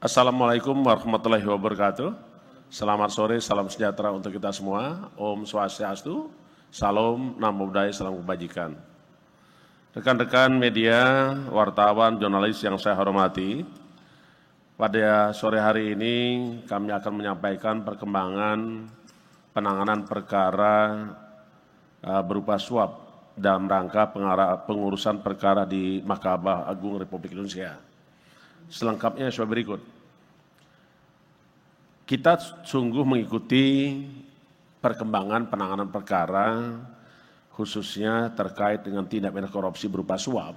Assalamualaikum warahmatullahi wabarakatuh. Selamat sore, salam sejahtera untuk kita semua. Om Swastiastu, Salam, Namo Buddhaya, Salam Kebajikan. Rekan-rekan media, wartawan, jurnalis yang saya hormati, pada sore hari ini kami akan menyampaikan perkembangan penanganan perkara berupa suap dalam rangka pengurusan perkara di Mahkamah Agung Republik Indonesia. Selengkapnya sebagai berikut. Kita sungguh mengikuti perkembangan penanganan perkara, khususnya terkait dengan tindak pidana korupsi berupa suap,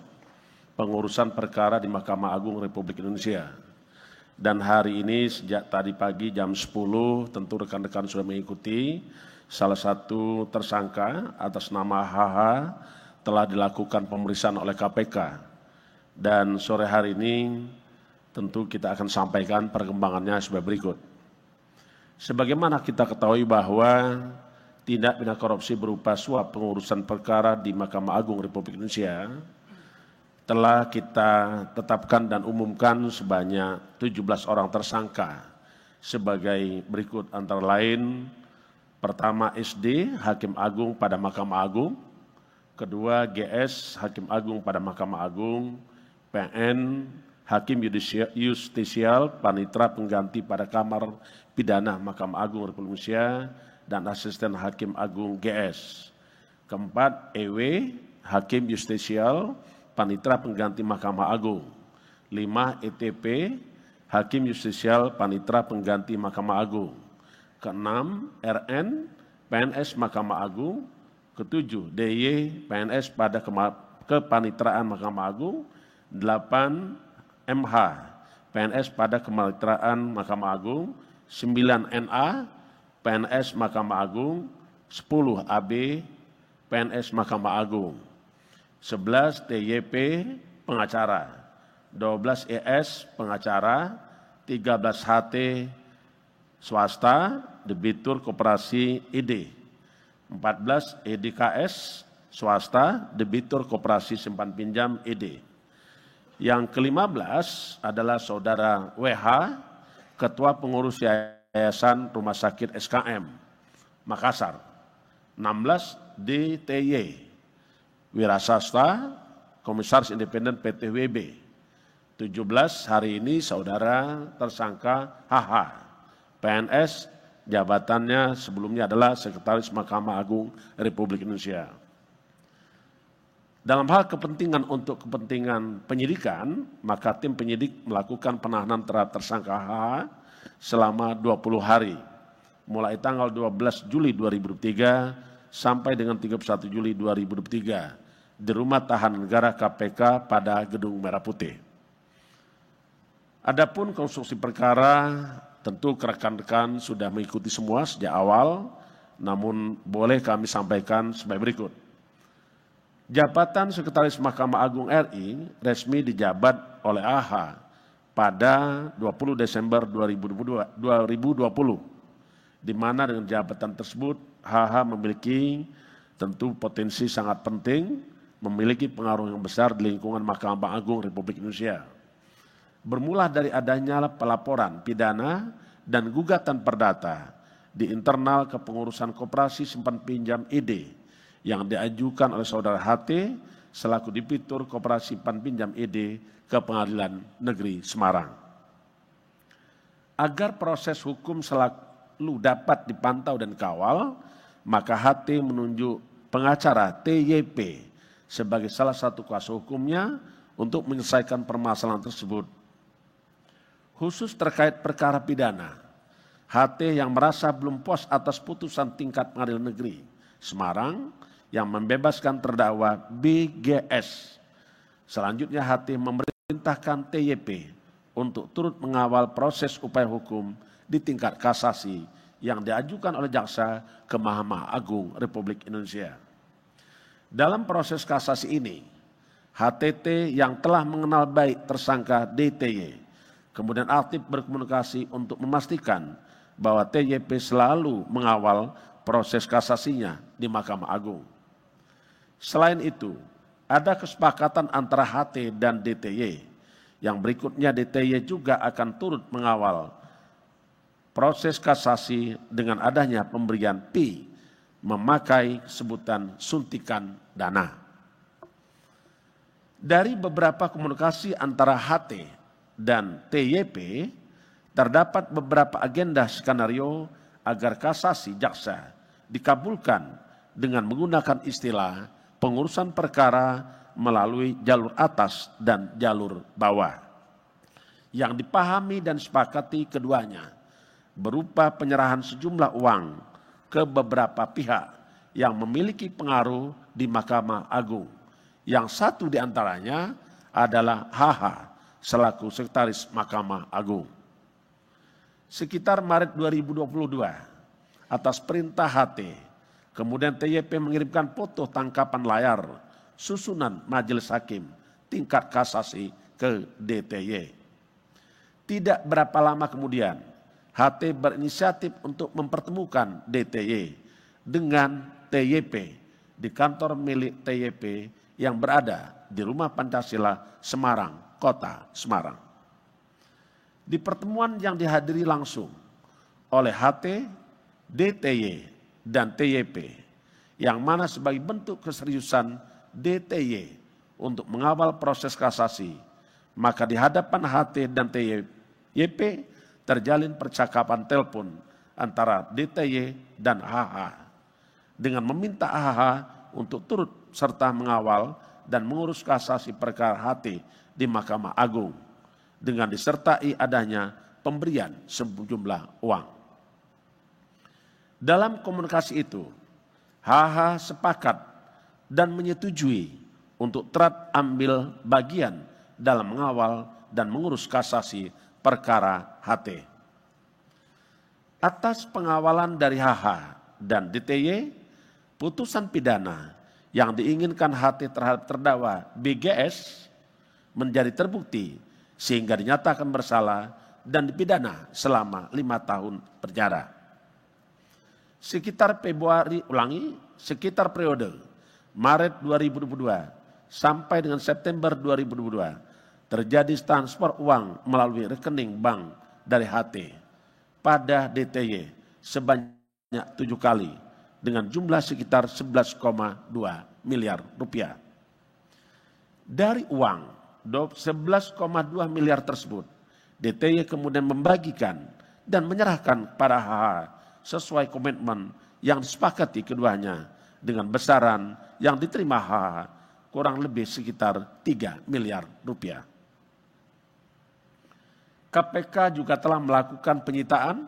pengurusan perkara di Mahkamah Agung Republik Indonesia. Dan hari ini sejak tadi pagi jam 10, tentu rekan-rekan sudah mengikuti, salah satu tersangka atas nama HH telah dilakukan pemeriksaan oleh KPK. Dan sore hari ini tentu kita akan sampaikan perkembangannya sebagai berikut. Sebagaimana kita ketahui bahwa tindak pidana korupsi berupa suap pengurusan perkara di Mahkamah Agung Republik Indonesia telah kita tetapkan dan umumkan sebanyak 17 orang tersangka sebagai berikut, antara lain pertama SD, Hakim Agung pada Mahkamah Agung, kedua GS, Hakim Agung pada Mahkamah Agung, PN, Hakim Justisial Panitra Pengganti pada Kamar Pidana Mahkamah Agung Republik Indonesia, dan Asisten Hakim Agung GS. Keempat, EW, Hakim Justisial Panitra Pengganti Mahkamah Agung. 5, ETP, Hakim Justisial Panitra Pengganti Mahkamah Agung. Keenam, RN, PNS Mahkamah Agung. Ketujuh, DY, PNS pada Kepanitraan Mahkamah Agung. 8, MH, PNS pada Kepanitraan Mahkamah Agung. 9, NA, PNS Mahkamah Agung. 10, AB, PNS Mahkamah Agung. 11, TYP, pengacara. 12, ES, pengacara. 13, HT, swasta, debitur koperasi ID. 14, EDKS, swasta, debitur koperasi simpan pinjam ID. Yang ke-15 adalah Saudara WH, Ketua Pengurus Yayasan Rumah Sakit SKM, Makassar. 16, DTY, Wirasasta, Komisaris Independen PT WB. 17, hari ini Saudara tersangka HH, PNS, jabatannya sebelumnya adalah Sekretaris Mahkamah Agung Republik Indonesia. Dalam hal kepentingan untuk kepentingan penyidikan, maka tim penyidik melakukan penahanan terhadap tersangka HH selama 20 hari, mulai tanggal 12 Juli 2023 sampai dengan 31 Juli 2023 di Rumah Tahanan Negara KPK pada Gedung Merah Putih. Adapun konstruksi perkara, tentu rekan-rekan sudah mengikuti semua sejak awal, namun boleh kami sampaikan sebagai berikut. Jabatan Sekretaris Mahkamah Agung RI resmi dijabat oleh AH pada 20 Desember 2020, di mana dengan jabatan tersebut HH memiliki tentu potensi sangat penting, memiliki pengaruh yang besar di lingkungan Mahkamah Agung Republik Indonesia. Bermula dari adanya pelaporan pidana dan gugatan perdata di internal kepengurusan koperasi simpan pinjam ID yang diajukan oleh Saudara HT selaku Debitur Koperasi Simpan Pinjam ID ke Pengadilan Negeri Semarang. Agar proses hukum selalu dapat dipantau dan kawal, maka HT menunjuk pengacara TYP sebagai salah satu kuasa hukumnya untuk menyelesaikan permasalahan tersebut. Khusus terkait perkara pidana, HT yang merasa belum puas atas putusan tingkat Pengadilan Negeri Semarang yang membebaskan terdakwa BGS. Selanjutnya HT memerintahkan TYP untuk turut mengawal proses upaya hukum di tingkat kasasi yang diajukan oleh jaksa ke Mahkamah Agung Republik Indonesia. Dalam proses kasasi ini, HTT yang telah mengenal baik tersangka DTY, kemudian aktif berkomunikasi untuk memastikan bahwa TYP selalu mengawal proses kasasinya di Mahkamah Agung. Selain itu, ada kesepakatan antara HT dan DTY Yang berikutnya DTY juga akan turut mengawal proses kasasi dengan adanya pemberian P memakai sebutan suntikan dana. Dari beberapa komunikasi antara HT dan TYP, terdapat beberapa agenda skenario agar kasasi jaksa dikabulkan dengan menggunakan istilah pengurusan perkara melalui jalur atas dan jalur bawah. Yang dipahami dan sepakati keduanya berupa penyerahan sejumlah uang ke beberapa pihak yang memiliki pengaruh di Mahkamah Agung. Yang satu di antaranya adalah HH selaku Sekretaris Mahkamah Agung. Sekitar Maret 2022, atas perintah HT, kemudian TYP mengirimkan foto tangkapan layar susunan majelis hakim tingkat kasasi ke DTY. Tidak berapa lama kemudian, HT berinisiatif untuk mempertemukan DTY dengan TYP di kantor milik TYP yang berada di Rumah Pancasila, Semarang, Kota Semarang. Di pertemuan yang dihadiri langsung oleh HT, DTY, dan TYP, yang mana sebagai bentuk keseriusan DTY untuk mengawal proses kasasi, maka di hadapan HT dan TYP terjalin percakapan telepon antara DTY dan HH dengan meminta HH untuk turut serta mengawal dan mengurus kasasi perkara HT di Mahkamah Agung dengan disertai adanya pemberian sejumlah uang. Dalam komunikasi itu, HH sepakat dan menyetujui untuk terus ambil bagian dalam mengawal dan mengurus kasasi perkara HT. Atas pengawalan dari HH dan DTY, putusan pidana yang diinginkan HT terhadap terdakwa BGS menjadi terbukti sehingga dinyatakan bersalah dan dipidana selama 5 tahun penjara. Sekitar periode Maret 2022 sampai dengan September 2022 terjadi transfer uang melalui rekening bank dari HT pada DTY sebanyak 7 kali dengan jumlah sekitar 11,2 miliar rupiah. Dari uang 11,2 miliar tersebut, DTY kemudian membagikan dan menyerahkan kepada HH sesuai komitmen yang disepakati keduanya dengan besaran yang diterima HH kurang lebih sekitar 3 miliar rupiah. KPK juga telah melakukan penyitaan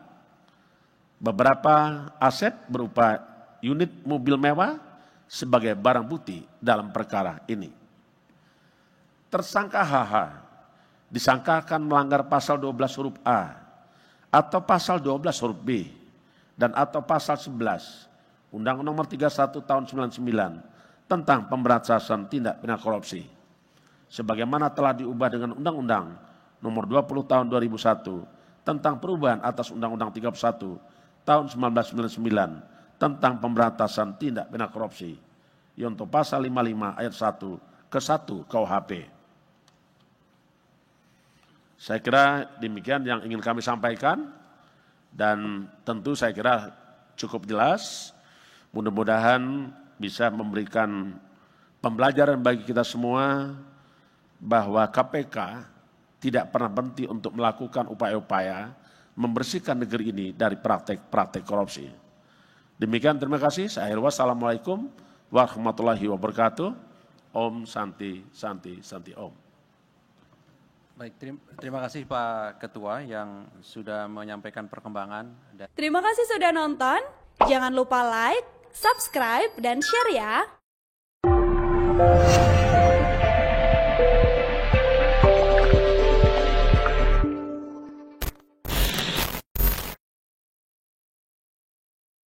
beberapa aset berupa unit mobil mewah sebagai barang bukti dalam perkara ini. Tersangka HH disangkakan melanggar pasal 12 huruf A atau pasal 12 huruf B dan atau pasal 11 Undang-Undang Nomor 31 Tahun 99 tentang pemberantasan tindak pidana korupsi, sebagaimana telah diubah dengan Undang-Undang Nomor 20 Tahun 2001 tentang perubahan atas Undang-Undang 31 Tahun 1999 tentang pemberantasan tindak pidana korupsi, yaitu pasal 55 ayat 1 ke 1 KUHP. Saya kira demikian yang ingin kami sampaikan dan tentu saya kira cukup jelas. Mudah-mudahan bisa memberikan pembelajaran bagi kita semua bahwa KPK tidak pernah berhenti untuk melakukan upaya-upaya membersihkan negeri ini dari praktek-praktek korupsi. Demikian, terima kasih. Saya akhiri. Wassalamualaikum warahmatullahi wabarakatuh. Om Santi Santi Santi Om. Baik, terima kasih Pak Ketua yang sudah menyampaikan perkembangan. Terima kasih sudah nonton. Jangan lupa like, subscribe, dan share ya.